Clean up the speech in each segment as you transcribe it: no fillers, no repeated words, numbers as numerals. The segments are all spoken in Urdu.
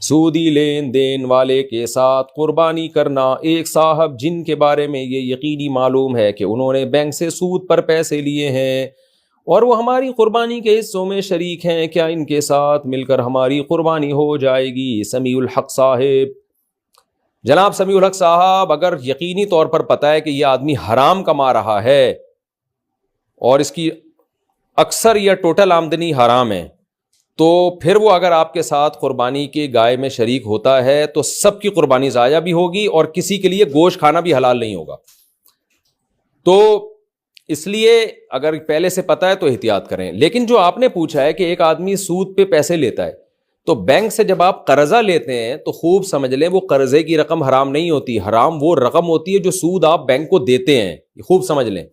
سودی لین دین والے کے ساتھ قربانی کرنا، ایک صاحب جن کے بارے میں یہ یقینی معلوم ہے کہ انہوں نے بینک سے سود پر پیسے لیے ہیں اور وہ ہماری قربانی کے حصوں میں شریک ہیں، کیا ان کے ساتھ مل کر ہماری قربانی ہو جائے گی؟ سمیع الحق صاحب، جناب سمیع الحق صاحب، اگر یقینی طور پر پتہ ہے کہ یہ آدمی حرام کما رہا ہے اور اس کی اکثر یا ٹوٹل آمدنی حرام ہے، تو پھر وہ اگر آپ کے ساتھ قربانی کے گائے میں شریک ہوتا ہے تو سب کی قربانی ضائع بھی ہوگی اور کسی کے لیے گوشت کھانا بھی حلال نہیں ہوگا۔ تو اس لیے اگر پہلے سے پتہ ہے تو احتیاط کریں۔ لیکن جو آپ نے پوچھا ہے کہ ایک آدمی سود پہ پیسے لیتا ہے، تو بینک سے جب آپ قرضہ لیتے ہیں تو خوب سمجھ لیں وہ قرضے کی رقم حرام نہیں ہوتی، حرام وہ رقم ہوتی ہے جو سود آپ بینک کو دیتے ہیں، خوب سمجھ لیں۔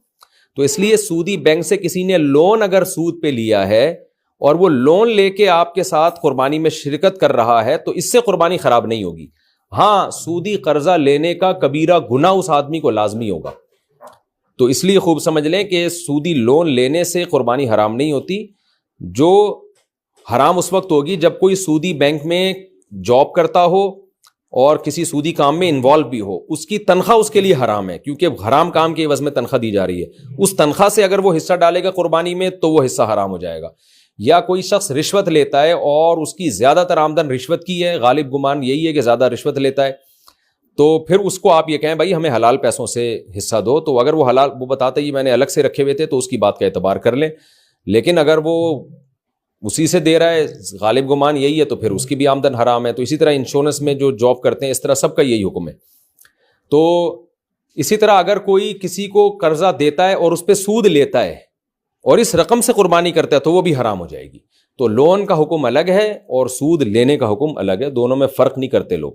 تو اس لیے سودی بینک سے کسی نے لون اگر سود پہ لیا ہے اور وہ لون لے کے آپ کے ساتھ قربانی میں شرکت کر رہا ہے تو اس سے قربانی خراب نہیں ہوگی۔ ہاں، سودی قرضہ لینے کا کبیرہ گناہ اس آدمی کو لازمی ہوگا۔ تو اس لیے خوب سمجھ لیں کہ سودی لون لینے سے قربانی حرام نہیں ہوتی۔ جو حرام اس وقت ہوگی جب کوئی سودی بینک میں جاب کرتا ہو اور کسی سودی کام میں انوالو بھی ہو، اس کی تنخواہ اس کے لیے حرام ہے، کیونکہ حرام کام کے عوض میں تنخواہ دی جا رہی ہے۔ اس تنخواہ سے اگر وہ حصہ ڈالے گا قربانی میں تو وہ حصہ حرام ہو جائے گا۔ یا کوئی شخص رشوت لیتا ہے اور اس کی زیادہ تر آمدن رشوت کی ہے، غالب گمان یہی ہے کہ زیادہ رشوت لیتا ہے، تو پھر اس کو آپ یہ کہیں بھائی ہمیں حلال پیسوں سے حصہ دو، تو اگر وہ حلال وہ بتاتا ہے یہ میں نے الگ سے رکھے ہوئے تھے تو اس کی بات کا اعتبار کر لیں۔ لیکن اگر وہ اسی سے دے رہا ہے، غالب گمان یہی ہے، تو پھر اس کی بھی آمدن حرام ہے۔ تو اسی طرح انشورنس میں جو جاب کرتے ہیں اس طرح سب کا یہی حکم ہے۔ تو اسی طرح اگر کوئی کسی کو قرضہ دیتا ہے اور اس پہ سود لیتا ہے اور اس رقم سے قربانی کرتا ہے تو وہ بھی حرام ہو جائے گی۔ تو لون کا حکم الگ ہے اور سود لینے کا حکم الگ ہے، دونوں میں فرق نہیں کرتے لوگ۔